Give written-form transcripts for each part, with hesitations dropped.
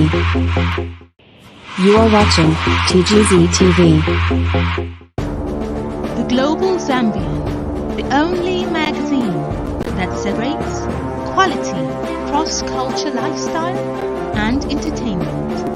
You are watching TGZ TV. The Global Zambian, the only magazine that celebrates quality, cross-culture lifestyle and entertainment.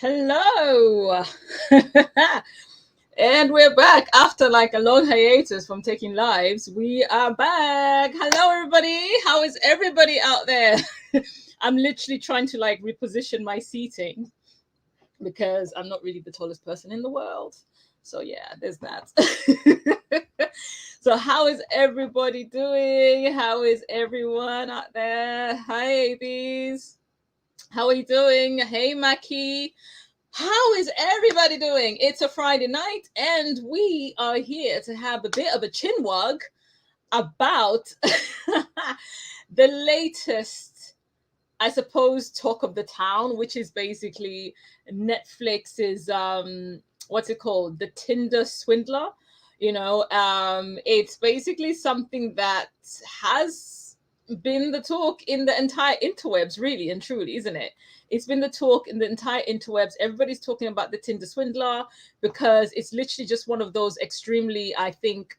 Hello. And we're back after like a long hiatus from taking lives. We are back. Hello everybody. How is everybody out there? I'm literally trying to like reposition my seating because I'm not really the tallest person in the world. So yeah, there's that. So how is everybody doing? How is everyone out there? Hi, Abies. How are you doing? Hey, Maki. How is everybody doing? It's a Friday night, and we are here to have a bit of a chinwag about the latest, I suppose, talk of the town, which is basically Netflix's what's it called? The Tinder Swindler. It's basically something that has been the talk in the entire interwebs, really and truly, isn't it? It's been the talk in the entire interwebs. Everybody's talking about the Tinder Swindler because it's literally just one of those extremely, I think,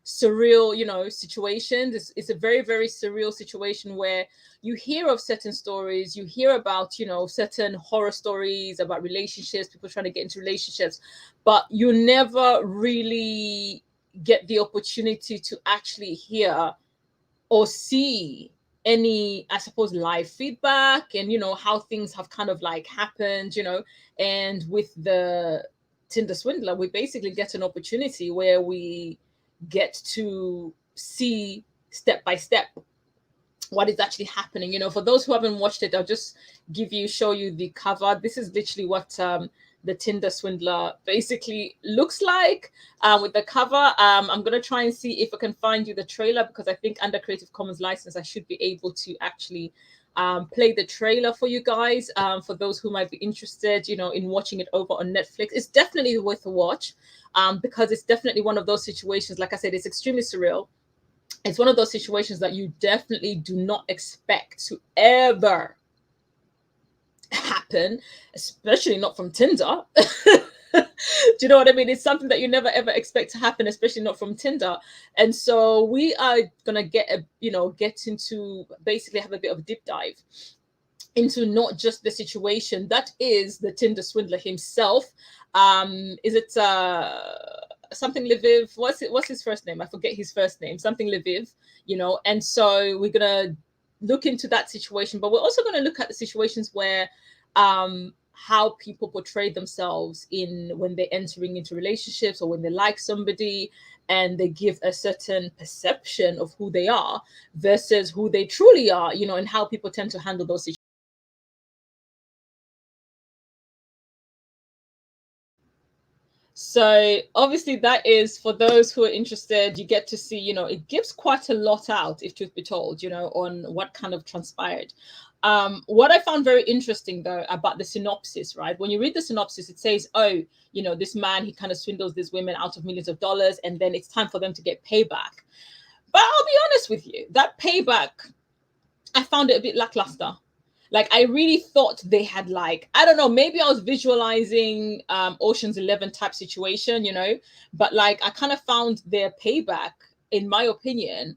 surreal, situations. It's a very, very surreal situation where you hear of certain stories, you hear about, certain horror stories about relationships, people trying to get into relationships, but you never really get the opportunity to actually hear or see any, I suppose, live feedback and, how things have kind of like happened, and with the Tinder Swindler, we basically get an opportunity where we get to see step by step what is actually happening. For those who haven't watched it, I'll just show you the cover. This is literally what the Tinder Swindler basically looks like with the cover. I'm going to try and see if I can find you the trailer, because I think under Creative Commons license, I should be able to actually play the trailer for you guys, for those who might be interested, in watching it over on Netflix. It's definitely worth a watch because it's definitely one of those situations. Like I said, it's extremely surreal. It's one of those situations that you definitely do not expect to ever happen, especially not from Tinder. Do you know what I mean? It's something that you never ever expect to happen, especially not from Tinder. And so we are gonna get into basically have a bit of a deep dive into not just the situation that is the Tinder Swindler himself. Is it something Lviv? What's his first name? I forget his first name. Something Lviv, and so we're gonna look into that situation, but we're also going to look at the situations where how people portray themselves when they're entering into relationships or when they like somebody and they give a certain perception of who they are versus who they truly are, and how people tend to handle those situations. So obviously that is for those who are interested. You get to see, it gives quite a lot out, if truth be told, on what kind of transpired. What I found very interesting though about the synopsis, right? When you read the synopsis, it says, oh, this man, he kind of swindles these women out of millions of dollars, and then it's time for them to get payback. But I'll be honest with you, that payback, I found it a bit lackluster. Like, I really thought they had, like, I don't know, maybe I was visualizing Ocean's 11 type situation, but like I kind of found their payback, in my opinion,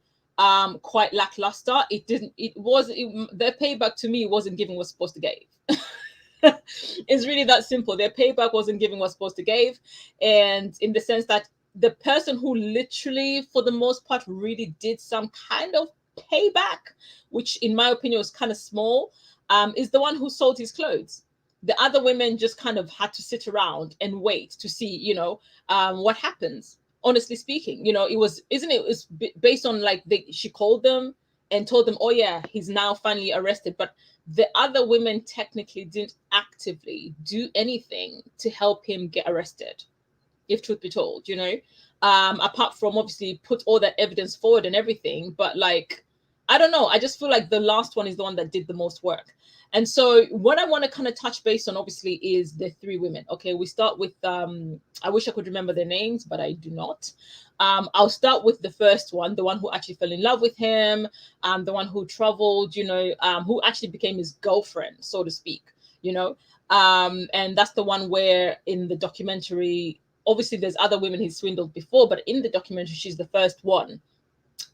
quite lackluster. Their payback to me wasn't giving what's supposed to give. It's really that simple. Their payback wasn't giving what's supposed to give, and in the sense that the person who literally, for the most part, really did some kind of payback, which in my opinion was kind of small, is the one who sold his clothes. The other women just kind of had to sit around and wait to see, what happens. Honestly speaking, it was based on, like, she called them and told them, oh yeah, he's now finally arrested. But the other women technically didn't actively do anything to help him get arrested, if truth be told, apart from obviously put all that evidence forward and everything. But like, I don't know, I just feel like the last one is the one that did the most work. And so what I want to kind of touch base on, obviously, is the three women. Okay, we start with I wish I could remember their names, but I do not. I'll start with the first one, the one who actually fell in love with him, the one who traveled, who actually became his girlfriend, so to speak, and that's the one where in the documentary, obviously there's other women he swindled before, but in the documentary, she's the first one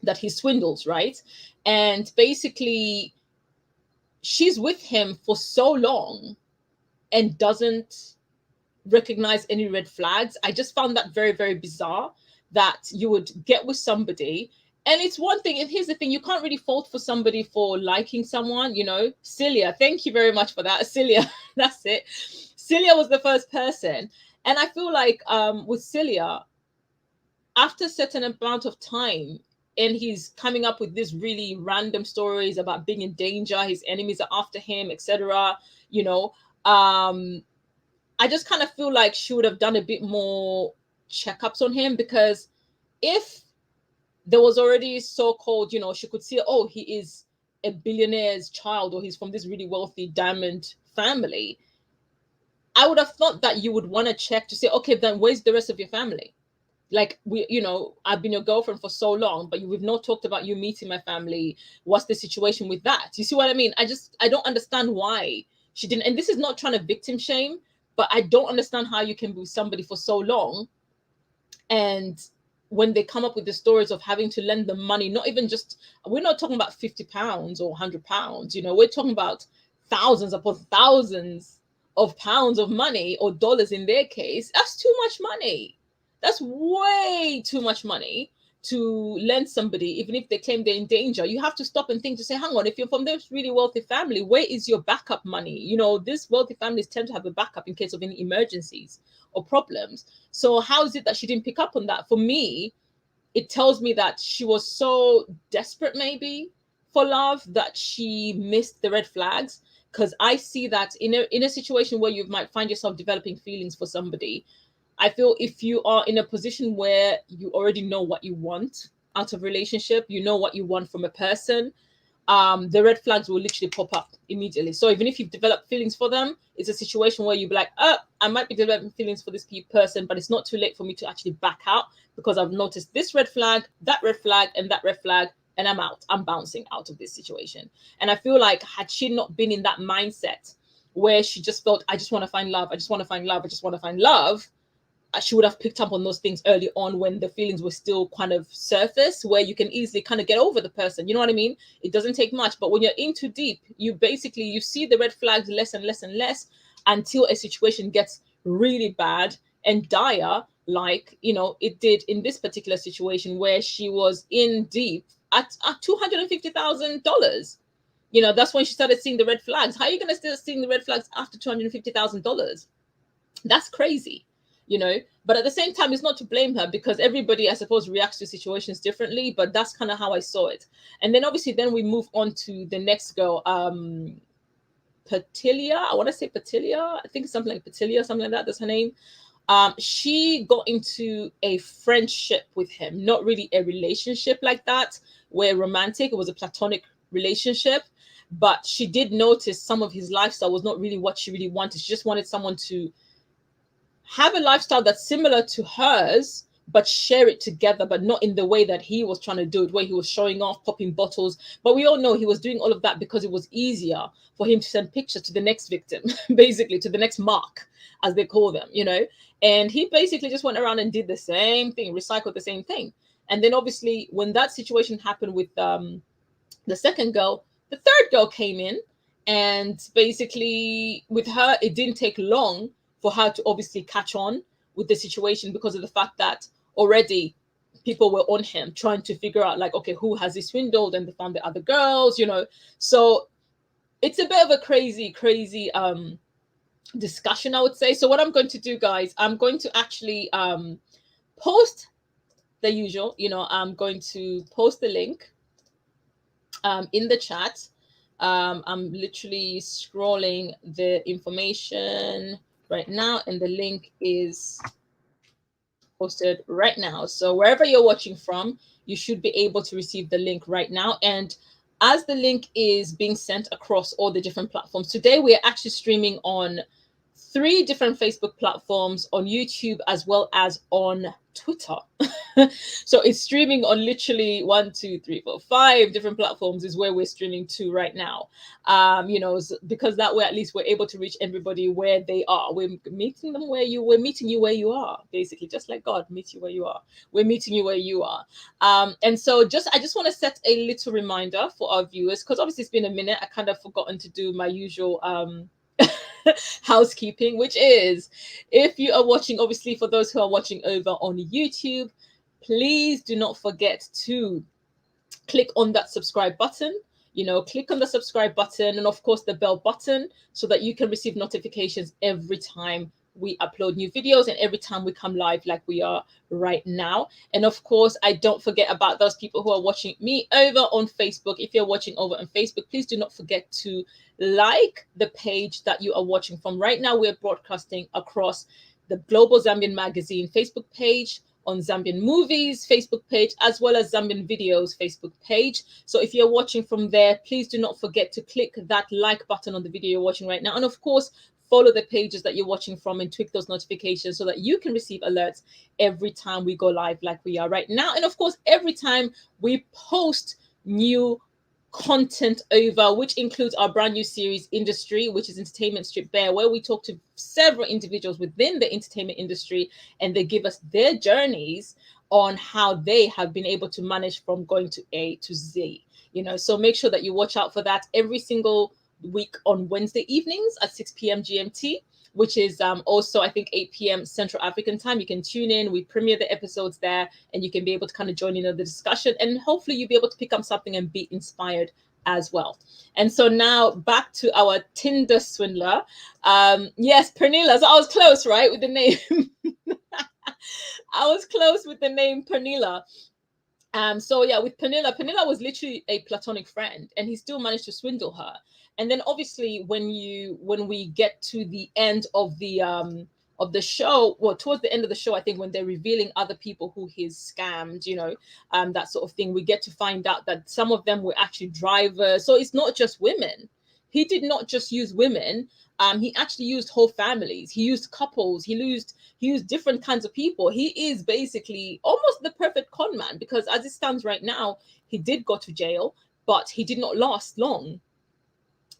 that he swindles, right? And basically, she's with him for so long and doesn't recognize any red flags. I just found that very, very bizarre, that you would get with somebody. And it's one thing, and here's the thing, you can't really fault for somebody for liking someone, Celia, thank you very much for that. Celia, that's it. Celia was the first person. And I feel like with Celia, after a certain amount of time, and he's coming up with these really random stories about being in danger, his enemies are after him, etc. I just kind of feel like she would have done a bit more checkups on him, because if there was already so-called, she could see, oh, he is a billionaire's child, or he's from this really wealthy diamond family, I would have thought that you would want to check to say, okay, then where's the rest of your family? Like, I've been your girlfriend for so long, but we've not talked about you meeting my family. What's the situation with that? You see what I mean? I don't understand why she didn't. And this is not trying to victim shame, but I don't understand how you can be with somebody for so long, and when they come up with the stories of having to lend them money, not even just, we're not talking about £50 or £100, we're talking about thousands upon thousands of pounds of money, or dollars in their case. That's too much money. That's way too much money to lend somebody, even if they claim they're in danger. You have to stop and think to say, hang on, if you're from this really wealthy family, where is your backup money? These wealthy families tend to have a backup in case of any emergencies or problems. So how is it that she didn't pick up on that? For me, it tells me that she was so desperate, maybe, for love, that she missed the red flags. Because I see that in a situation where you might find yourself developing feelings for somebody, I feel if you are in a position where you already know what you want out of relationship, you know what you want from a person, the red flags will literally pop up immediately. So even if you've developed feelings for them, it's a situation where you'll be like, I might be developing feelings for this person, but it's not too late for me to actually back out, because I've noticed this red flag, and that red flag, and I'm out. I'm bouncing out of this situation. And I feel like, had she not been in that mindset where she just felt, I just want to find love, I just want to find love, I just want to find love, she would have picked up on those things early on, when the feelings were still kind of surface, where you can easily kind of get over the person. You know what I mean? It doesn't take much. But when you're in too deep, you see the red flags less and less and less, until a situation gets really bad and dire, like, it did in this particular situation, where she was in deep at $250,000. That's when she started seeing the red flags. How are you going to start seeing the red flags after $250,000? That's crazy. But at the same time, it's not to blame her, because everybody, I suppose, reacts to situations differently. But that's kind of how I saw it. And then obviously, then we move on to the next girl, Patilia. I want to say Patilia. I think it's something like Patilia, something like that. That's her name. She got into a friendship with him, not really a relationship like that, where romantic, it was a platonic relationship. But she did notice some of his lifestyle was not really what she really wanted. She just wanted someone to have a lifestyle that's similar to hers, but share it together, but not in the way that he was trying to do it, where he was showing off, popping bottles. But we all know he was doing all of that because it was easier for him to send pictures to the next victim, basically to the next mark, as they call them, you know. And he basically just went around and did the same thing, recycled the same thing. And then obviously when that situation happened with the second girl, the third girl came in, and basically with her, it didn't take long for her to obviously catch on with the situation, because of the fact that already people were on him trying to figure out, like, okay, who has he swindled, and they found the other girls, you know. So it's a bit of a crazy discussion, I would say. So what I'm going to do, guys, I'm going to actually post the usual, you know, I'm going to post the link in the chat. I'm literally scrolling the information right now, and the link is posted right now. So wherever you're watching from, you should be able to receive the link right now. And as the link is being sent across all the different platforms, today we're actually streaming on 3 different Facebook platforms, on YouTube, as well as on Twitter. So it's streaming on literally 1, 2, 3, 4, 5 different platforms is where we're streaming to right now. You know, because that way at least we're able to reach everybody where they are. We're meeting them where we're meeting you where you are, basically, just like God meets you where you are. We're meeting you where you are. And so I just want to set a little reminder for our viewers, because obviously it's been a minute. I kind of forgotten to do my usual housekeeping, which is, if you are watching, obviously for those who are watching over on YouTube, please do not forget to click on that subscribe button. You know, click on the subscribe button, and of course the bell button, so that you can receive notifications every time we upload new videos and every time we come live, like we are right now. And of course, I don't forget about those people who are watching me over on Facebook. If you're watching over on Facebook, please do not forget to like the page that you are watching from. Right now we're broadcasting across the Global Zambian Magazine Facebook page, on Zambian Movies Facebook page, as well as Zambian Videos Facebook page. So if you're watching from there, please do not forget to click that like button on the video you're watching right now. And of course, follow the pages that you're watching from and tweak those notifications so that you can receive alerts every time we go live, like we are right now. And of course, every time we post new content over, which includes our brand new series Industry, which is Entertainment Strip Bare, where we talk to several individuals within the entertainment industry, and they give us their journeys on how they have been able to manage from going to A to Z, you know. So make sure that you watch out for that every single week on Wednesday evenings at 6 p.m. GMT, which is also, I think, 8 p.m. Central African time. You can tune in. We premiere the episodes there, and you can be able to kind of join in on the discussion, and hopefully you'll be able to pick up something and be inspired as well. And so now back to our Tinder swindler. Yes, Pernilla. So I was close, right, with the name. I was close with the name Pernilla. So yeah, with Pernilla was literally a platonic friend, and he still managed to swindle her. And then obviously when we get to the end of the show, well, towards the end of the show, I think, when they're revealing other people who he's scammed, you know, that sort of thing, we get to find out that some of them were actually drivers. So it's not just women. He did not just use women. He actually used whole families. He used couples. He used different kinds of people. He is basically almost the perfect con man, because as it stands right now, he did go to jail, but he did not last long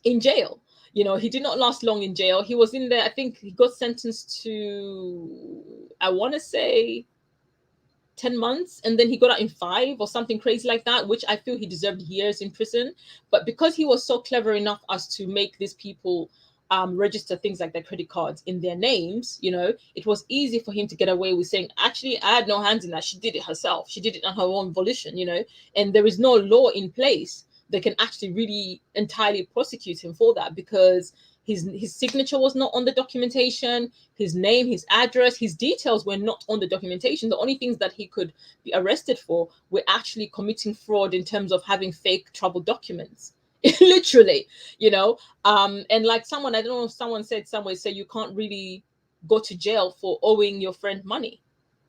in jail. You know, he did not last long in jail. He was in there, I think he got sentenced to, I want to say 10 months, and then he got out in 5 or something crazy like that, which I feel he deserved years in prison. But because he was so clever enough as to make these people register things like their credit cards in their names, you know, it was easy for him to get away with saying, actually, I had no hands in that. She did it herself. She did it on her own volition, you know, and there is no law in place that can actually really entirely prosecute him for that, because his signature was not on the documentation, his name, his address, his details were not on the documentation. The only things that he could be arrested for were actually committing fraud in terms of having fake travel documents. Literally, you know. And like someone, I don't know if someone said somewhere, say you can't really go to jail for owing your friend money,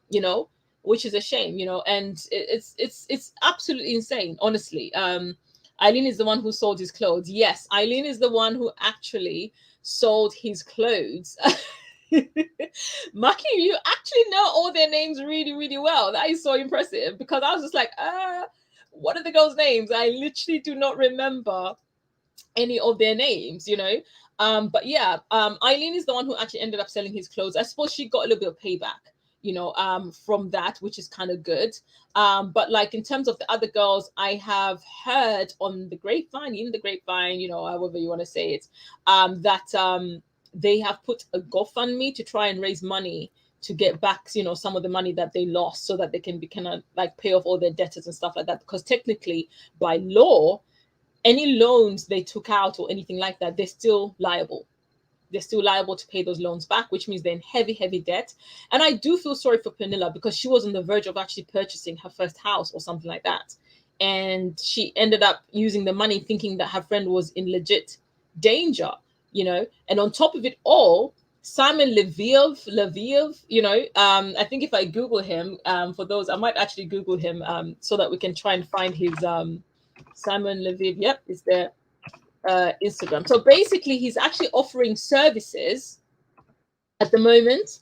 you know, which is a shame, you know, and it's absolutely insane, honestly. Eileen is the one who sold his clothes. Yes, Eileen is the one who actually sold his clothes. Maki, you actually know all their names really, really well. That is so impressive, because I was just like, what are the girls' names? I literally do not remember any of their names, you know. But yeah, Eileen is the one who actually ended up selling his clothes. I suppose she got a little bit of payback, you know, from that, which is kind of good. But like in terms of the other girls, I have heard on the grapevine, in the grapevine, you know, however you want to say it, that they have put a GoFundMe to try and raise money to get back, you know, some of the money that they lost, so that they can be kind of like pay off all their debtors and stuff like that. Because technically, by law, any loans they took out or anything like that, they're still liable. They're still liable to pay those loans back, which means they're in heavy, heavy debt. And I do feel sorry for Pernilla, because she was on the verge of actually purchasing her first house or something like that. And she ended up using the money thinking that her friend was in legit danger, you know. And on top of it all, Simon Leviev, you know, I think if I Google him, for those, I might actually Google him so that we can try and find his Simon Leviev. Yep, is there. Instagram. So basically, he's actually offering services at the moment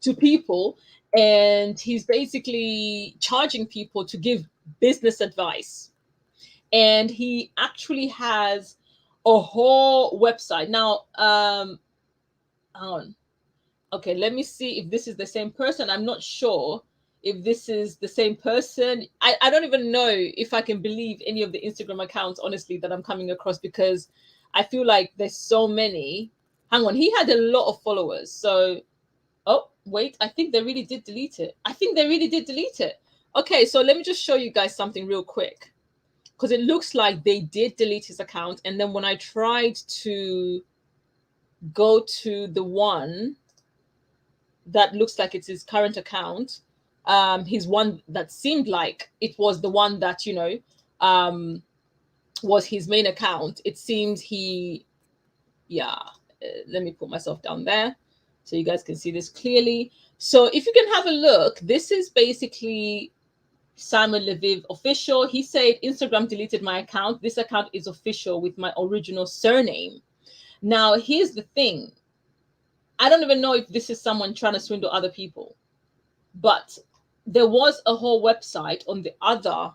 to people, and he's basically charging people to give business advice. And he actually has a whole website now. On. Okay, let me see if this is the same person. I'm not sure if this is the same person. I don't even know if I can believe any of the Instagram accounts, honestly, that I'm coming across, because I feel like there's so many. Hang on, he had a lot of followers. So, oh, wait, I think they really did delete it. I think they really did delete it. Okay, so let me just show you guys something real quick, because it looks like they did delete his account. And then when I tried to go to the one that looks like it's his current account, his one that seemed like it was the one that, you know, was his main account. It seems he, yeah, let me put myself down there so you guys can see this clearly. So if you can have a look, this is basically Simon Leviev official. He said, Instagram deleted my account. This account is official with my original surname. Now, here's the thing. I don't even know if this is someone trying to swindle other people, but there was a whole website on the other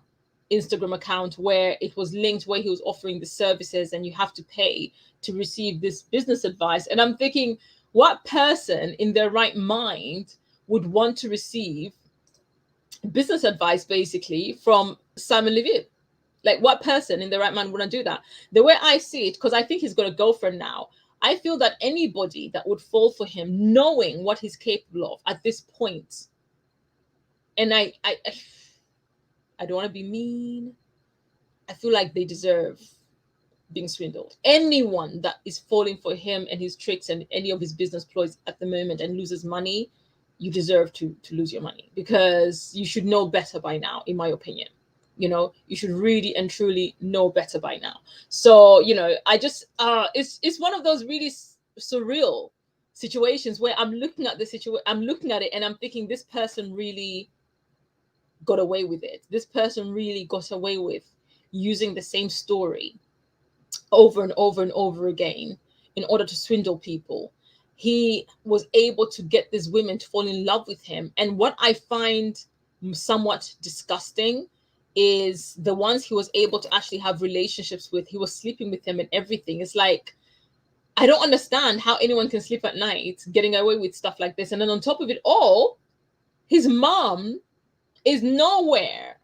Instagram account where it was linked, where he was offering the services and you have to pay to receive this business advice. And I'm thinking, what person in their right mind would want to receive business advice basically from Simon Leviev? Like, what person in their right mind wouldn't do that? The way I see it, because I think he's got a girlfriend now, I feel that anybody that would fall for him, knowing what he's capable of at this point, and I don't want to be mean, I feel like they deserve being swindled. Anyone that is falling for him and his tricks and any of his business ploys at the moment and loses money, you deserve to lose your money, because you should know better by now, in my opinion. You know, you should really and truly know better by now. So, you know, I just it's one of those really surreal situations where I'm looking at the situation, I'm looking at it and I'm thinking, this person really got away with it. This person really got away with using the same story over and over and over again in order to swindle people. He was able to get these women to fall in love with him. And what I find somewhat disgusting is the ones he was able to actually have relationships with. He was sleeping with them and everything. It's like, I don't understand how anyone can sleep at night getting away with stuff like this. And then on top of it all, his mom is nowhere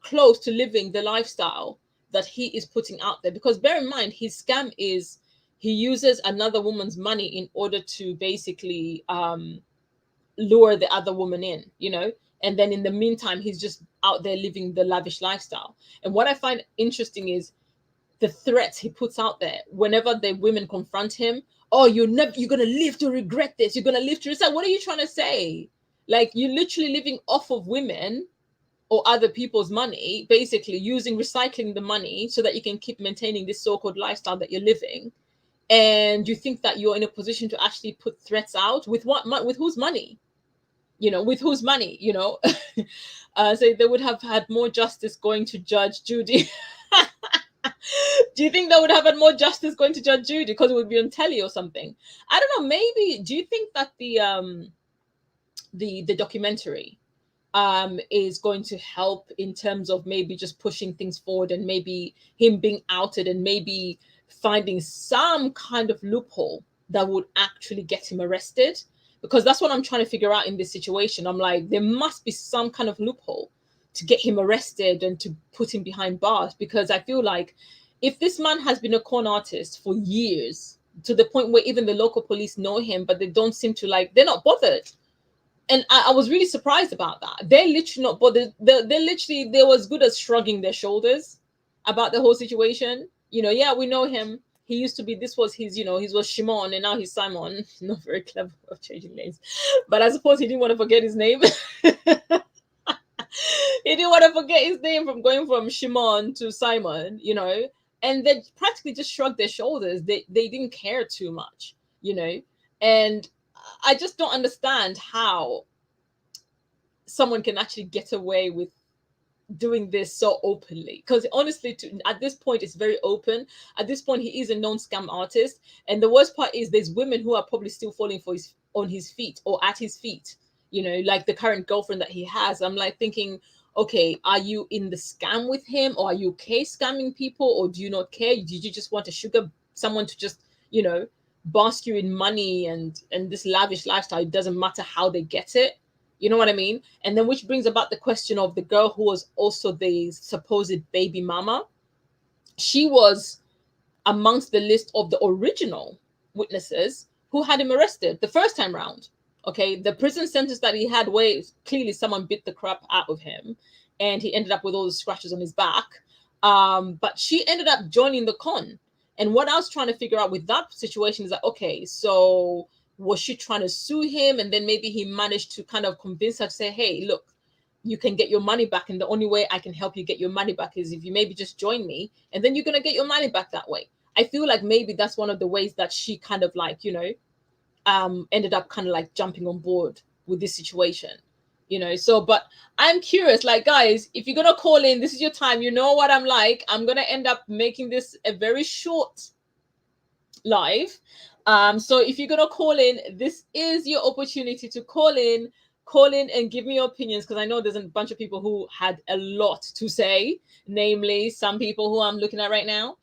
close to living the lifestyle that he is putting out there. Because bear in mind, his scam is he uses another woman's money in order to basically lure the other woman in, you know. And then in the meantime, he's just out there living the lavish lifestyle. And what I find interesting is the threats he puts out there whenever the women confront him. Oh, you're gonna live to regret this. You're gonna live to regret. What are you trying to say? Like, you're literally living off of women or other people's money, basically recycling the money so that you can keep maintaining this so-called lifestyle that you're living. and you think that you're in a position to actually put threats out with with whose money? With whose money? So they would have had more justice going to Judge Judy. Do you think they would have had more justice going to Judge Judy because it would be on telly or something? I don't know. Maybe. Do you think that the documentary is going to help in terms of maybe just pushing things forward, and maybe him being outed, and maybe finding some kind of loophole that would actually get him arrested? Because that's what I'm trying to figure out in this situation. I'm like, there must be some kind of loophole to get him arrested and to put him behind bars, because I feel like if this man has been a con artist for years, to the point where even the local police know him, but they don't seem to, like, they're not bothered. And I was really surprised about that. They're literally not bothered. They were as good as shrugging their shoulders about the whole situation. Yeah, we know him. He used to be, this was his, he was Shimon, and now he's Simon. Not very clever of changing names. But I suppose he didn't want to forget his name. He didn't want to forget his name from going from Shimon to Simon, and they practically just shrugged their shoulders. They didn't care too much, and I just don't understand how someone can actually get away with doing this so openly, because honestly, at this point, it's very open. At this point, he is a known scam artist, and the worst part is there's women who are probably still falling on his feet or at his feet, like the current girlfriend that he has. I'm like thinking, okay, are you in the scam with him, or are you okay scamming people, or do you not care? Did you just want to sugar someone to just bask you in money and this lavish lifestyle? It doesn't matter how they get it. You know what I mean? And then, which brings about the question of the girl who was also the supposed baby mama. She was amongst the list of the original witnesses who had him arrested the first time round. Okay, the prison sentence that he had, where clearly someone bit the crap out of him, and he ended up with all the scratches on his back. But she ended up joining the con. And what I was trying to figure out with that situation is like, okay, so was she trying to sue him? And then maybe he managed to kind of convince her to say, hey, look, you can get your money back. And the only way I can help you get your money back is if you maybe just join me, and then you're going to get your money back that way. I feel like maybe that's one of the ways that she kind of like, ended up kind of like jumping on board with this situation. So, but I'm curious, like, guys, if you're gonna call in, this is your time. You know what I'm like. I'm gonna end up making this a very short live. So if you're gonna call in, this is your opportunity to call in and give me your opinions, because I know there's a bunch of people who had a lot to say, namely some people who I'm looking at right now.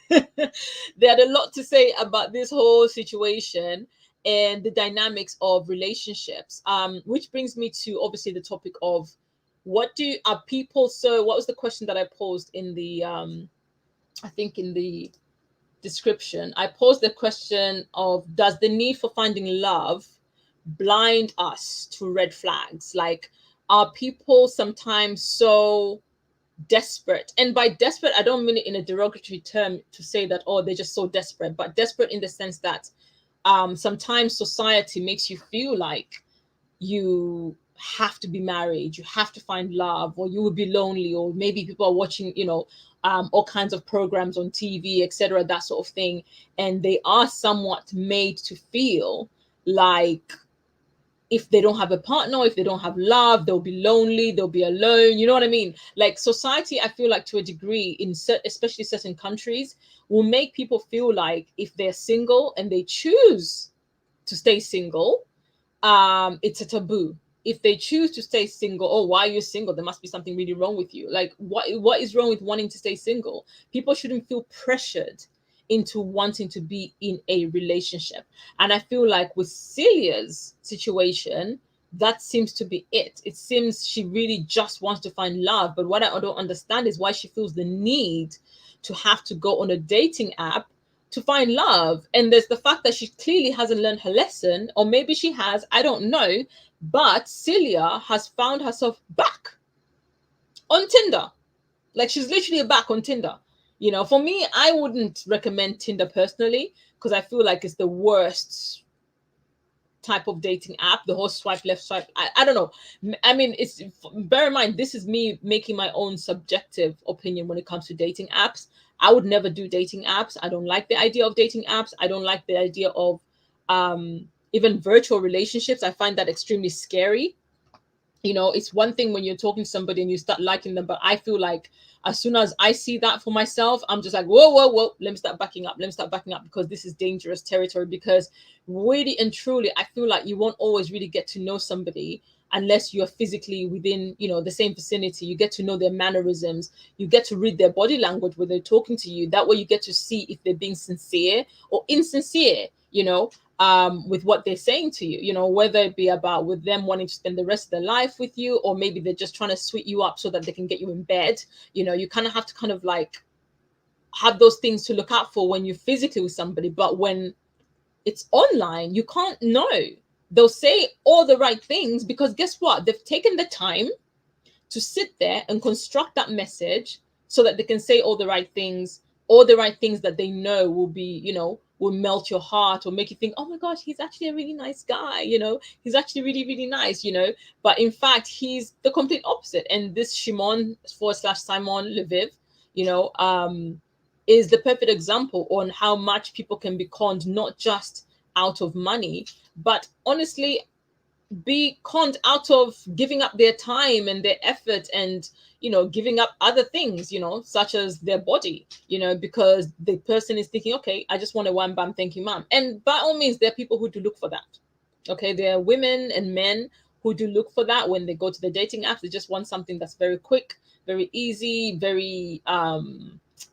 They had a lot to say about this whole situation and the dynamics of relationships, which brings me to obviously the topic of what was the question that I posed in the I think in the description. I posed the question of, does the need for finding love blind us to red flags? Like, are people sometimes so desperate? And by desperate, I don't mean it in a derogatory term to say that, oh, they're just so desperate, but desperate in the sense that sometimes society makes you feel like you have to be married, you have to find love, or you will be lonely, or maybe people are watching, all kinds of programs on TV, etc., that sort of thing, and they are somewhat made to feel like if they don't have a partner, if they don't have love, they'll be lonely, they'll be alone. You know what I mean? Like, society, I feel like to a degree, especially certain countries, will make people feel like if they're single and they choose to stay single, it's a taboo. If they choose to stay single, oh, why are you single? There must be something really wrong with you. Like, what is wrong with wanting to stay single? People shouldn't feel pressured into wanting to be in a relationship. And I feel like with Celia's situation, that seems to be it. It seems she really just wants to find love. But what I don't understand is why she feels the need to have to go on a dating app to find love. And there's the fact that she clearly hasn't learned her lesson, or maybe she has, I don't know. But Celia has found herself back on Tinder. Like, she's literally back on Tinder. For me, I wouldn't recommend Tinder personally, because I feel like it's the worst type of dating app, the whole swipe left, swipe. I don't know. I mean, it's, bear in mind, this is me making my own subjective opinion when it comes to dating apps. I would never do dating apps. I don't like the idea of dating apps. I don't like the idea of even virtual relationships. I find that extremely scary. You know, it's one thing when you're talking to somebody and you start liking them, but I feel like as soon as I see that for myself, I'm just like, whoa, whoa, whoa, let me start backing up. Let me start backing up, because this is dangerous territory. Because really and truly, I feel like you won't always really get to know somebody unless you're physically within, you know, the same vicinity. You get to know their mannerisms. You get to read their body language when they're talking to you. That way you get to see if they're being sincere or insincere, you know, with what they're saying to you, you know, whether it be about with them wanting to spend the rest of their life with you, or maybe they're just trying to sweet you up so that they can get you in bed. You know, you kind of have to kind of like have those things to look out for when you're physically with somebody. But when it's online, you can't know. They'll say all the right things because guess what? They've taken the time to sit there and construct that message so that they can say all the right things, that they know will be, you know, will melt your heart or make you think, oh my gosh, he's actually a really nice guy, you know, he's actually really, really nice, you know. But in fact, he's the complete opposite. And this Shimon / Simon Lviv, you know, is the perfect example on how much people can be conned, not just out of money, but honestly, be conned out of giving up their time and their effort, and you know, giving up other things, you know, such as their body, you know, because the person is thinking, okay, I just want a one bam, thank you ma'am. And by all means, there are people who do look for that. Okay, there are women and men who do look for that when they go to the dating apps. They just want something that's very quick, very easy, very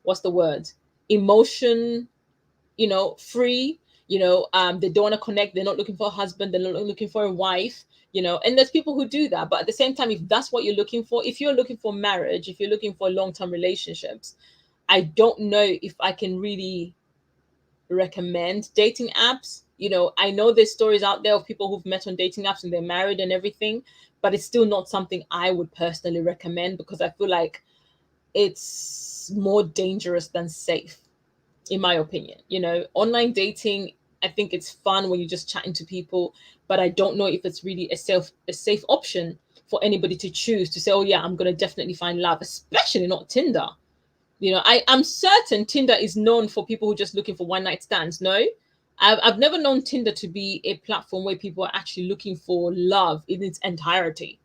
what's the word, emotion, you know, free. You know, they don't want to connect. They're not looking for a husband. They're not looking for a wife, you know. And there's people who do that. But at the same time, if that's what you're looking for, if you're looking for marriage, if you're looking for long-term relationships, I don't know if I can really recommend dating apps. You know, I know there's stories out there of people who've met on dating apps and they're married and everything, but it's still not something I would personally recommend, because I feel like it's more dangerous than safe, in my opinion. You know, online dating, I think it's fun when you're just chatting to people, but I don't know if it's really a safe option for anybody to choose to say, oh yeah, I'm going to definitely find love, especially not Tinder. You know, I'm certain Tinder is known for people who are just looking for one night stands. No, I've never known Tinder to be a platform where people are actually looking for love in its entirety.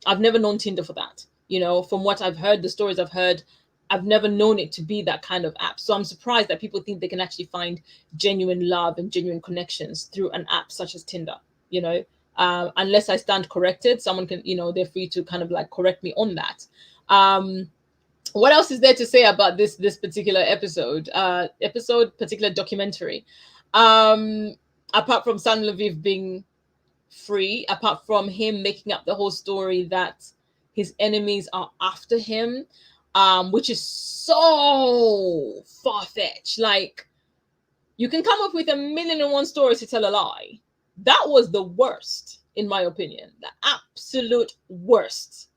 I've never known Tinder for that. You know, from what I've heard, the stories I've heard, I've never known it to be that kind of app. So I'm surprised that people think they can actually find genuine love and genuine connections through an app such as Tinder. You know, unless I stand corrected, someone can, you know, they're free to kind of like correct me on that. What else is there to say about this particular particular documentary? Apart from San Lviv being free, apart from him making up the whole story that his enemies are after him, which is so far-fetched. Like, you can come up with 1,000,001 stories to tell a lie. That was the worst, in my opinion, the absolute worst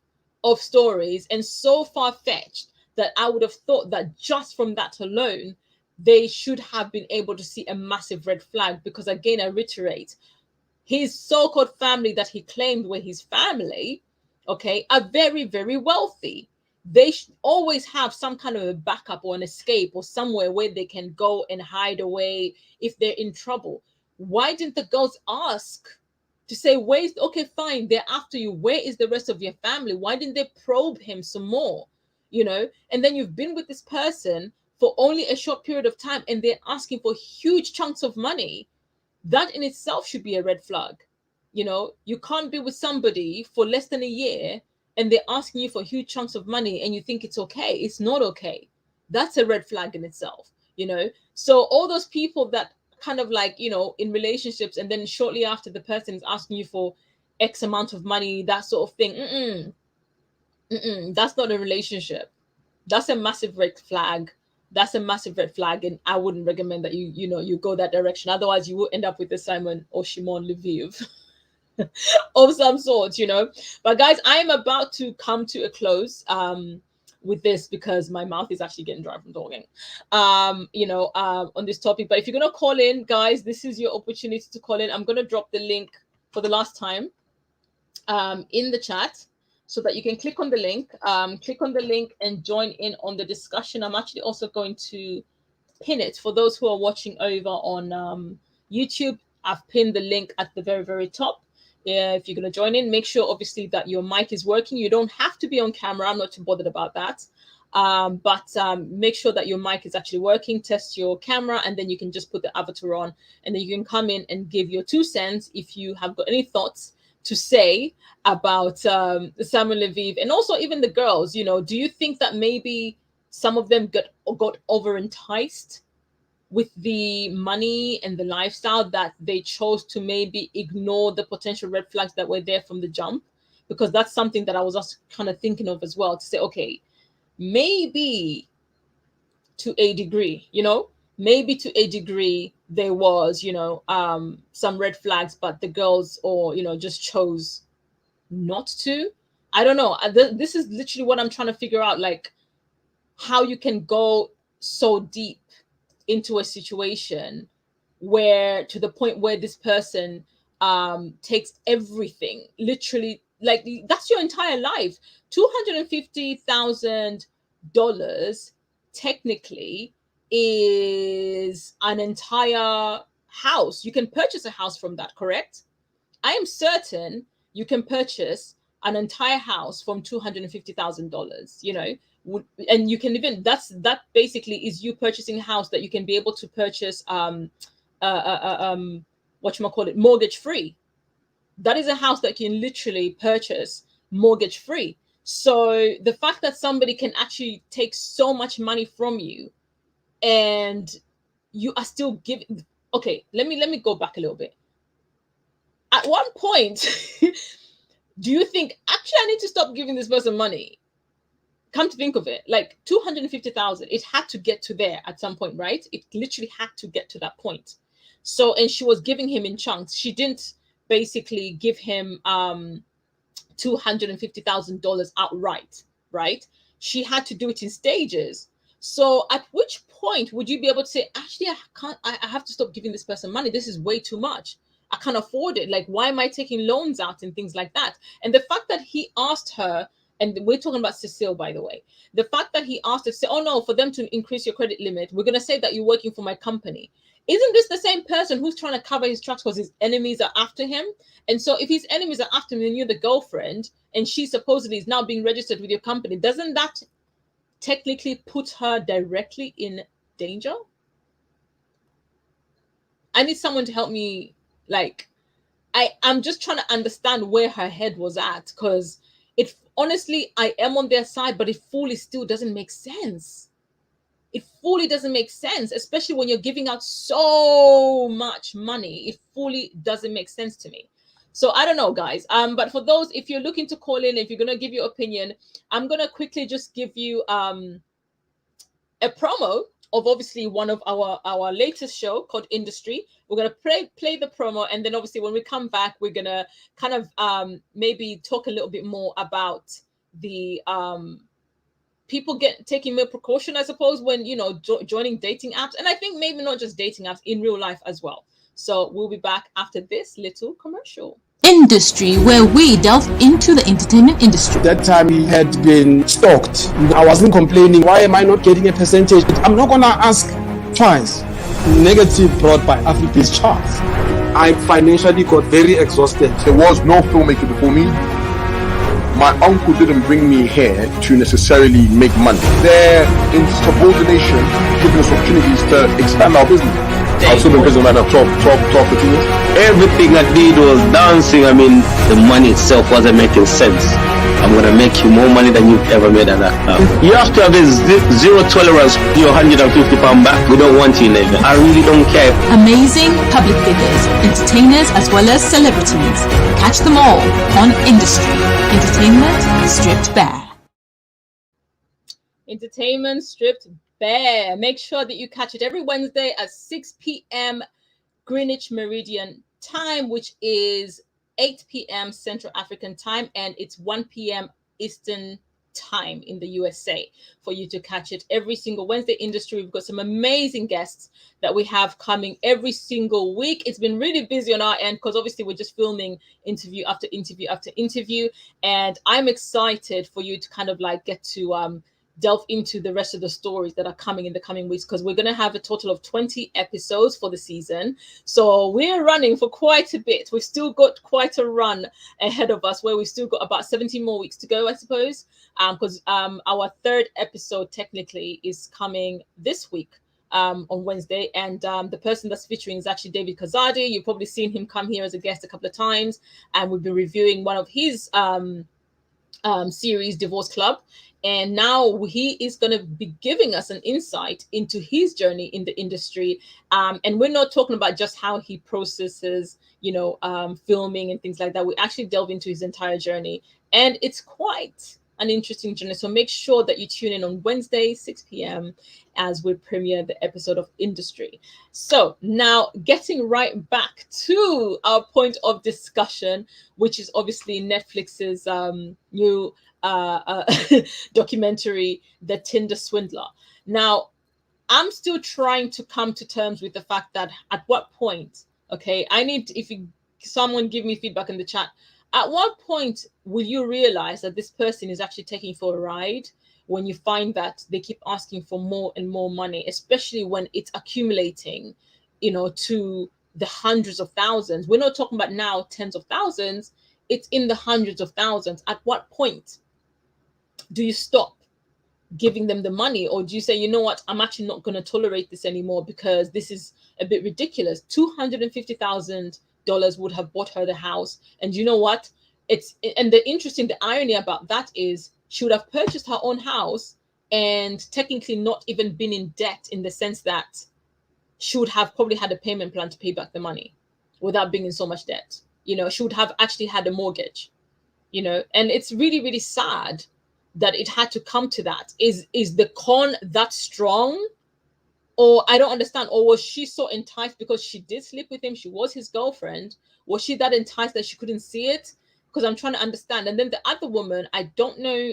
of stories, and so far-fetched that I would have thought that just from that alone, they should have been able to see a massive red flag. Because again, I reiterate, his so-called family that he claimed were his family, okay, are very, very wealthy. They should always have some kind of a backup or an escape or somewhere where they can go and hide away if they're in trouble. Why didn't the girls ask to say, where's, okay, fine, they're after you, where is the rest of your family? Why didn't they probe him some more? You know, and then you've been with this person for only a short period of time and they're asking for huge chunks of money. That in itself should be a red flag. You know, you can't be with somebody for less than a year and they're asking you for huge chunks of money and you think it's okay. It's not okay. That's a red flag in itself, you know. So all those people that kind of like, you know, in relationships and then shortly after the person is asking you for X amount of money, that sort of thing, that's not a relationship. That's a massive red flag. That's a massive red flag, and I wouldn't recommend that you go that direction. Otherwise, you will end up with a Simon or Shimon Lviv of some sort, you know. But guys, I am about to come to a close. with this because my mouth is actually getting dry from talking, on this topic. But if you're going to call in, guys, this is your opportunity to call in. I'm going to drop the link for the last time in the chat so that you can click on the link, and join in on the discussion. I'm actually also going to pin it for those who are watching over on YouTube. I've pinned the link at the very, very top. If you're going to join in, make sure obviously that your mic is working. You don't have to be on camera. I'm not too bothered about that. But make sure that your mic is actually working. Test your camera, and then you can just put the avatar on, and then you can come in and give your 2 cents if you have got any thoughts to say about Samuel Lviv, and also even the girls. Do you think that maybe some of them got over enticed with the money and the lifestyle, that they chose to maybe ignore the potential red flags that were there from the jump? Because that's something that I was also kind of thinking of as well, to say, okay, maybe to a degree, there was, some red flags, but the girls just chose not to. I don't know. This is literally what I'm trying to figure out, like how you can go so deep into a situation where, to the point where this person takes everything, literally, like that's your entire life. $250,000 technically is an entire house. You can purchase a house from that, correct? I am certain you can purchase an entire house from $250,000, and you can even, that basically is you purchasing a house that you can be able to purchase mortgage free. That is a house that can literally purchase mortgage free. So the fact that somebody can actually take so much money from you and you are still giving, okay, let me go back a little bit. At one point, do you think, actually I need to stop giving this person money? Come to think of it, like 250,000, it had to get to there at some point, right? It literally had to get to that point. So, and she was giving him in chunks. She didn't basically give him $250,000 outright, right? She had to do it in stages. So at which point would you be able to say, actually, I have to stop giving this person money. This is way too much. I can't afford it. Like, why am I taking loans out and things like that? And the fact that he asked her, and we're talking about Cecile, by the way, the fact that he asked her to say, oh no, for them to increase your credit limit, we're going to say that you're working for my company. Isn't this the same person who's trying to cover his tracks because his enemies are after him? And so if his enemies are after him and you're the girlfriend and she supposedly is now being registered with your company, doesn't that technically put her directly in danger? I need someone to help me. Like, I'm just trying to understand where her head was at, because it, honestly, I am on their side, but it fully still doesn't make sense. It fully doesn't make sense, especially when you're giving out so much money. It fully doesn't make sense to me. So I don't know, guys. But for those, if you're looking to call in, if you're gonna give your opinion, I'm gonna quickly just give you a promo of obviously one of our latest show called Industry. We're gonna play the promo, and then obviously when we come back, we're gonna kind of maybe talk a little bit more about the people taking more precaution, I suppose, when joining dating apps, and I think maybe not just dating apps, in real life as well. So we'll be back after this little commercial. Industry, where we delve into the entertainment industry. That time he had been stalked. I wasn't complaining, why am I not getting a percentage? I'm not gonna ask twice. Negative brought by Africa's charts. I financially got very exhausted. There was no filmmaker before me. My uncle didn't bring me here to necessarily make money. They're in subordination, giving us opportunities to expand our business. I've still been in prison right now, 12, 13 years. Everything I did was dancing. I mean, the money itself wasn't making sense. I'm gonna make you more money than you've ever made at that time. You have to have this zero tolerance. You're £150 back. We don't want you in there. I really don't care. Amazing public figures, entertainers, as well as celebrities. Catch them all on Industry. Entertainment stripped bare. Entertainment stripped bare. Make sure that you catch it every Wednesday at 6 p.m. Greenwich Meridian time, which is 8 p.m. Central African time, and it's 1 p.m. Eastern time in the USA for you to catch it every single Wednesday. Industry, we've got some amazing guests that we have coming every single week. It's been really busy on our end because obviously we're just filming interview after interview after interview, and I'm excited for you to kind of like get to delve into the rest of the stories that are coming in the coming weeks, because we're going to have a total of 20 episodes for the season. So we're running for quite a bit. We've still got quite a run ahead of us, where we've still got about 17 more weeks to go, I suppose, because our third episode technically is coming this week on Wednesday, and the person that's featuring is actually David Kazadi. You've probably seen him come here as a guest a couple of times, and we've been reviewing one of his series, Divorce Club. And now he is going to be giving us an insight into his journey in the industry. And we're not talking about just how he processes, filming and things like that. We actually delve into his entire journey. And it's quite an interesting journey. So make sure that you tune in on Wednesday, 6 p.m. as we premiere the episode of Industry. So now getting right back to our point of discussion, which is obviously Netflix's new documentary, The Tinder Swindler. Now, I'm still trying to come to terms with the fact that at what point, okay, someone give me feedback in the chat. At what point will you realize that this person is actually taking for a ride, when you find that they keep asking for more and more money, especially when it's accumulating, to the hundreds of thousands? We're not talking about now tens of thousands. It's in the hundreds of thousands. At what point do you stop giving them the money, or do you say, you know what, I'm actually not going to tolerate this anymore because this is a bit ridiculous? $250,000 would have bought her the house, and you know what? The irony about that is she would have purchased her own house and technically not even been in debt, in the sense that she would have probably had a payment plan to pay back the money without being in so much debt. She would have actually had a mortgage. And it's really, really sad that it had to come to that. Is the con that strong? Or I don't understand. Or was she so enticed because she did sleep with him? She was his girlfriend. Was she that enticed that she couldn't see it? Because I'm trying to understand. And then the other woman, I don't know,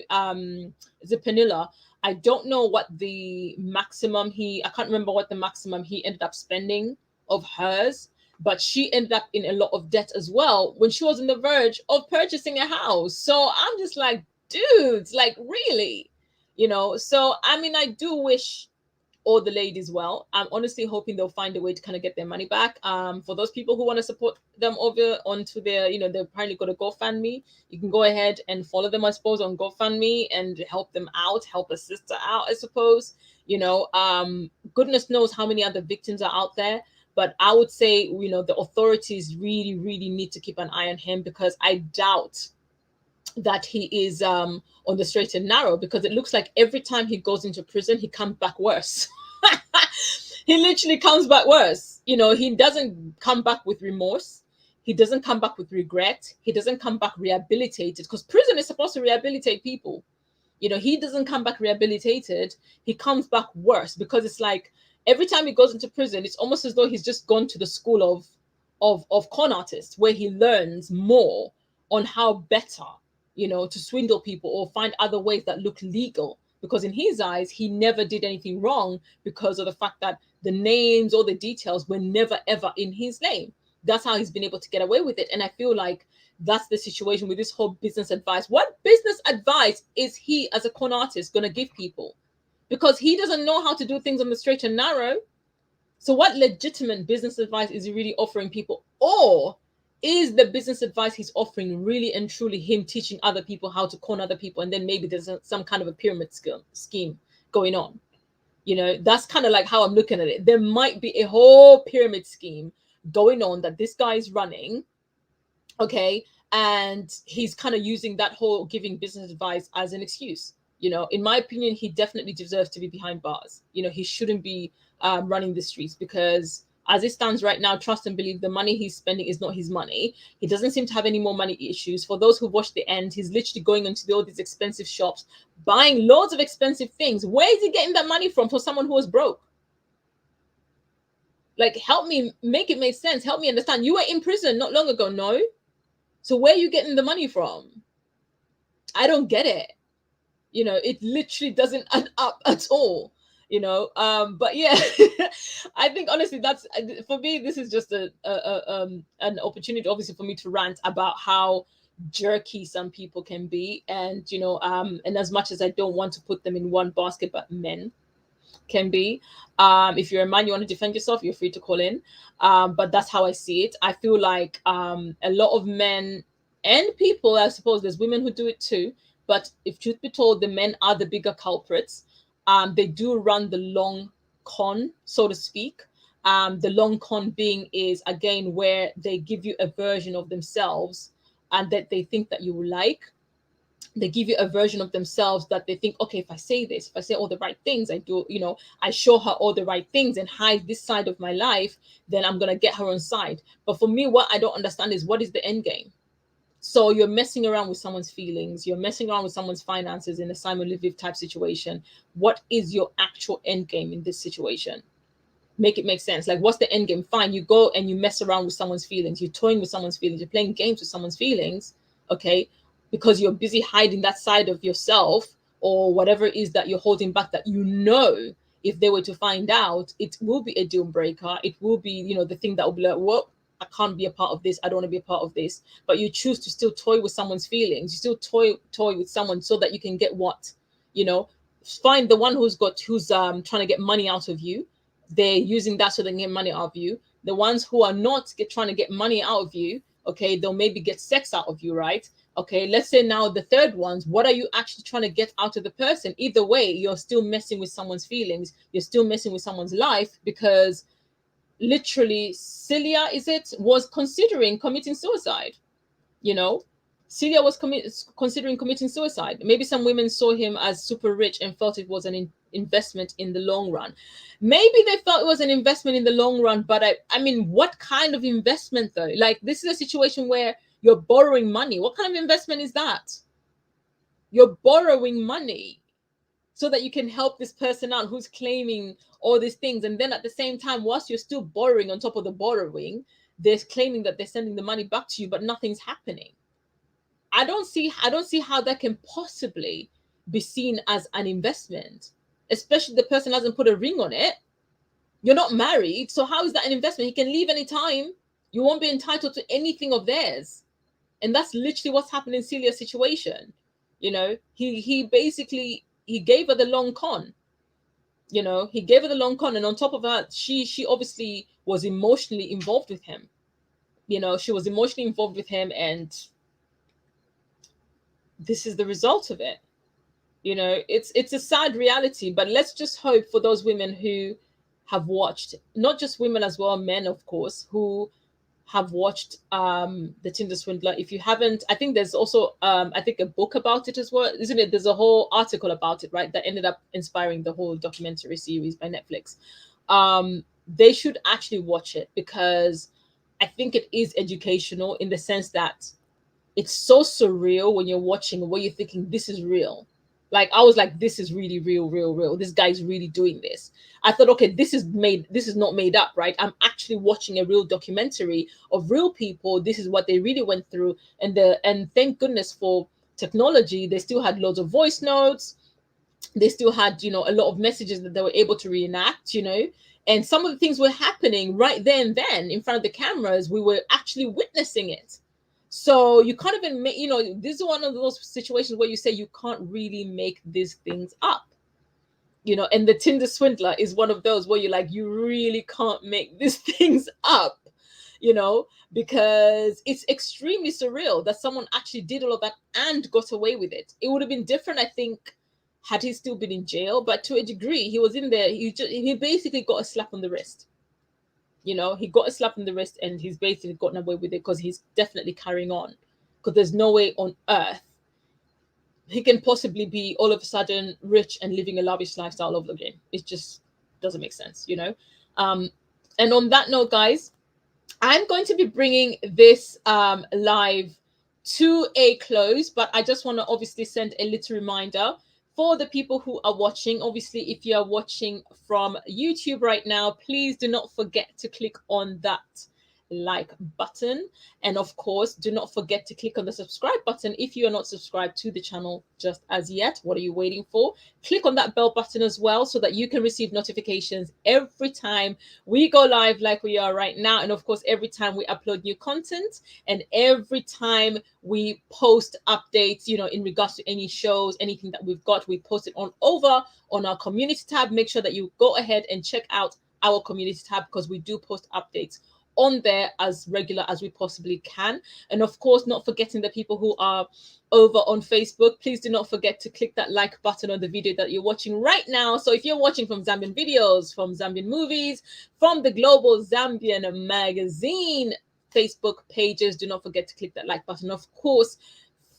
is it Penilla? I don't know what the maximum I can't remember what the maximum he ended up spending of hers, but she ended up in a lot of debt as well when she was on the verge of purchasing a house. So I'm just like, dudes, like, really? So I mean, I do wish all the ladies well. I'm honestly hoping they'll find a way to kind of get their money back. For those people who want to support them over onto their, they've apparently got a GoFundMe. You can go ahead and follow them, I suppose, on GoFundMe and help them out, help a sister out, I suppose. Goodness knows how many other victims are out there. But I would say, the authorities really, really need to keep an eye on him, because I doubt that he is on the straight and narrow, because it looks like every time he goes into prison, he comes back worse. He literally comes back worse. He doesn't come back with remorse. He doesn't come back with regret. He doesn't come back rehabilitated, because prison is supposed to rehabilitate people. He doesn't come back rehabilitated. He comes back worse, because it's like every time he goes into prison, it's almost as though he's just gone to the school of con artists, where he learns more on how better, to swindle people or find other ways that look legal. Because in his eyes, he never did anything wrong, because of the fact that the names or the details were never, ever in his name. That's how he's been able to get away with it. And I feel like that's the situation with this whole business advice. What business advice is he, as a con artist, going to give people? Because he doesn't know how to do things on the straight and narrow. So what legitimate business advice is he really offering people? Or is the business advice he's offering really and truly him teaching other people how to con other people, and then maybe there's some kind of a pyramid scheme going on? That's kind of like how I'm looking at it. There might be a whole pyramid scheme going on that this guy is running, okay, and he's kind of using that whole giving business advice as an excuse. In my opinion, he definitely deserves to be behind bars. He shouldn't be running the streets, because as it stands right now, trust and believe, the money he's spending is not his money. He doesn't seem to have any more money issues. For those who watched the end, he's literally going into all these expensive shops, buying loads of expensive things. Where is he getting that money from for someone who was broke? Like, help me make it make sense. Help me understand. You were in prison not long ago, no? So where are you getting the money from? I don't get it. It literally doesn't add up at all. But yeah, I think honestly that's for me. This is just an opportunity, obviously, for me to rant about how jerky some people can be, and and as much as I don't want to put them in one basket, but men can be. If you're a man, you want to defend yourself, you're free to call in. But that's how I see it. I feel like a lot of men and people, I suppose there's women who do it too, but if truth be told, the men are the bigger culprits. They do run the long con, so to speak. The long con being is again where they give you a version of themselves and that they think that you will like. They give you a version of themselves that they think, okay, if I say this, if I say all the right things, I do, I show her all the right things and hide this side of my life, then I'm gonna get her on side. But for me, what I don't understand is, what is the end game? So you're messing around with someone's feelings, you're messing around with someone's finances in a Simon Leviev type situation. What is your actual end game in this situation? Make it make sense. Like, what's the end game? Fine, you go and you mess around with someone's feelings, you're toying with someone's feelings, you're playing games with someone's feelings, okay, because you're busy hiding that side of yourself or whatever it is that you're holding back, that if they were to find out, it will be a deal breaker. It will be, the thing that will be like, well, I can't be a part of this, I don't want to be a part of this. But you choose to still toy with someone's feelings, you still toy with someone so that you can get what? Find the one who's trying to get money out of you. They're using that so they can get money out of you. The ones who are not trying to get money out of you, okay, they'll maybe get sex out of you, right? Okay, let's say now the third ones, what are you actually trying to get out of the person? Either way, you're still messing with someone's feelings, you're still messing with someone's life, because literally Celia was considering committing suicide. Celia was considering committing suicide. Maybe some women saw him as super rich and felt it was an investment in the long run. Maybe they felt it was an investment in the long run, but I mean, what kind of investment though? Like, this is a situation where you're borrowing money. What kind of investment is that? You're borrowing money so that you can help this person out who's claiming all these things. And then at the same time, whilst you're still borrowing on top of the borrowing, they're claiming that they're sending the money back to you, but nothing's happening. I don't see how that can possibly be seen as an investment, especially the person hasn't put a ring on it. You're not married, so how is that an investment? He can leave anytime. You won't be entitled to anything of theirs. And that's literally what's happened in Celia's situation. He basically, he gave her the long con. He gave her the long con, and on top of that, she obviously was emotionally involved with him. She was emotionally involved with him, and this is the result of it. It's a sad reality, but let's just hope for those women who have watched, not just women as well, men, of course, who have watched The Tinder Swindler. If you haven't, I think there's also I think a book about it as well, isn't it? There's a whole article about it, right, that ended up inspiring the whole documentary series by Netflix. They should actually watch it, because I think it is educational in the sense that it's so surreal when you're watching, where you're thinking, this is real. Like, I was like, this is really real. This guy's really doing this. I thought, okay, this is not made up, right? I'm actually watching a real documentary of real people. This is what they really went through. And thank goodness for technology. They still had loads of voice notes. They still had, a lot of messages that they were able to reenact, and some of the things were happening right there and then in front of the cameras. We were actually witnessing it. So you can't even make, this is one of those situations where you say you can't really make these things up, and the Tinder Swindler is one of those where you're like, you really can't make these things up, because it's extremely surreal that someone actually did all of that and got away with it. It would have been different, I think, had he still been in jail, but to a degree, he was in there. He basically got a slap on the wrist. He got a slap on the wrist, and he's basically gotten away with it because he's definitely carrying on. Because there's no way on earth he can possibly be all of a sudden rich and living a lavish lifestyle all over again. It just doesn't make sense, And on that note, guys, I'm going to be bringing this live to a close, but I just want to obviously send a little reminder for the people who are watching. Obviously, if you are watching from YouTube right now, please do not forget to click on that like button. And of course, do not forget to click on the subscribe button if you are not subscribed to the channel just as yet. What are you waiting for? Click on that bell button as well so that you can receive notifications every time we go live like we are right now. And of course, every time we upload new content and every time we post updates, in regards to any shows, anything that we've got, we post it over on our community tab. Make sure that you go ahead and check out our community tab because we do post updates on there as regular as we possibly can. And of course, not forgetting the people who are over on Facebook, please do not forget to click that like button on the video that you're watching right now. So if you're watching from Zambian videos, from Zambian movies, from the Global Zambian magazine Facebook pages, do not forget to click that like button. Of course,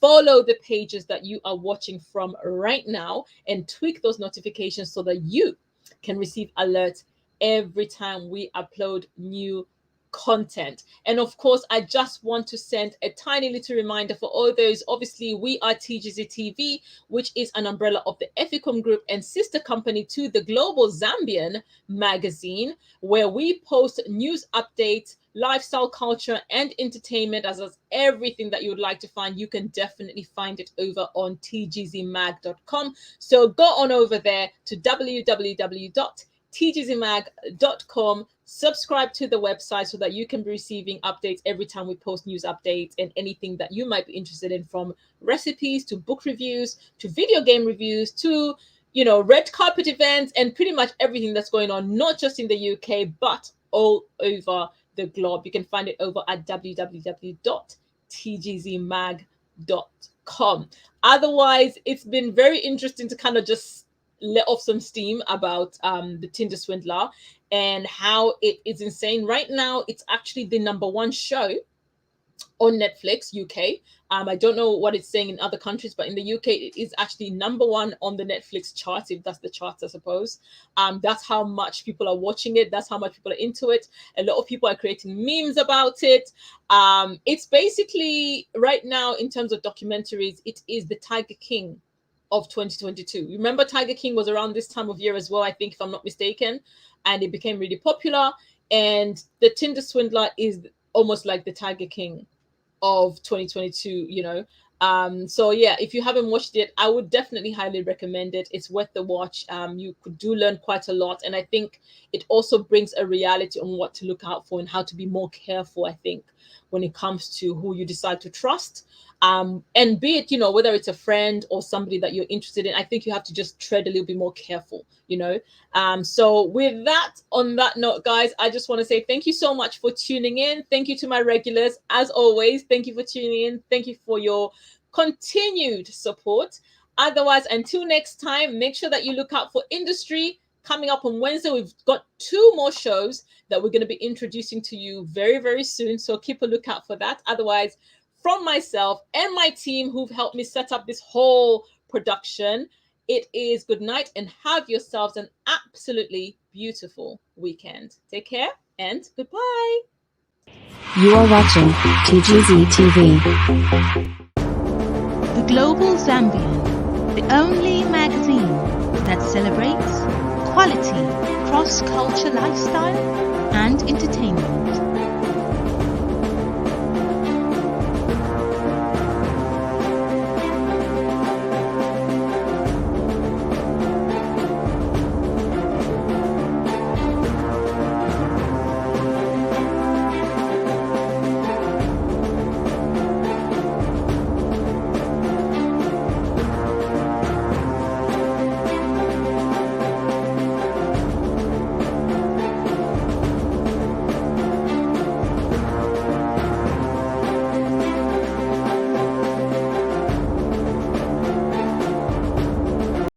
follow the pages that you are watching from right now and tweak those notifications so that you can receive alerts every time we upload new content. And of course, I just want to send a tiny little reminder for all those. Obviously, we are TGZ TV, which is an umbrella of the Ethicom Group and sister company to the Global Zambian magazine, where we post news updates, lifestyle, culture, and entertainment, as well as everything that you would like to find. You can definitely find it over on tgzmag.com. So go on over there to www.tgzmag.com. Subscribe to the website so that you can be receiving updates every time we post news updates and anything that you might be interested in, from recipes to book reviews to video game reviews to red carpet events and pretty much everything that's going on, not just in the UK but all over the globe. You can find it over at www.tgzmag.com. Otherwise, it's been very interesting to kind of just let off some steam about the Tinder Swindler and how it is insane. Right now, it's actually the #1 show on Netflix UK. I don't know what it's saying in other countries, but in the UK, it is actually #1 on the Netflix charts, if that's the charts, I suppose. That's how much people are watching it. That's how much people are into it. A lot of people are creating memes about it. It's basically, right now, in terms of documentaries, it is the Tiger King of 2022. Remember, Tiger King was around this time of year as well, I think, if I'm not mistaken, and it became really popular. And the Tinder Swindler is almost like the Tiger King of 2022, so yeah, if you haven't watched it, I would definitely highly recommend it. It's worth the watch. You could learn quite a lot, and I think it also brings a reality on what to look out for and how to be more careful, I think, when it comes to who you decide to trust, and be it whether it's a friend or somebody that you're interested in. I think you have to just tread a little bit more careful, so with that, on that note, guys, I just want to say thank you so much for tuning in. Thank you to my regulars, as always. Thank you for tuning in. Thank you for your continued support. Otherwise, until next time, make sure that you look out for Industry coming up on Wednesday. We've got 2 more shows that we're going to be introducing to you very, very soon, so keep a lookout for that. Otherwise, from myself and my team who've helped me set up this whole production, it is good night and have yourselves an absolutely beautiful weekend. Take care and goodbye. You are watching TGZ TV. The Global Zambian, the only magazine that celebrates quality, cross-culture lifestyle and entertainment.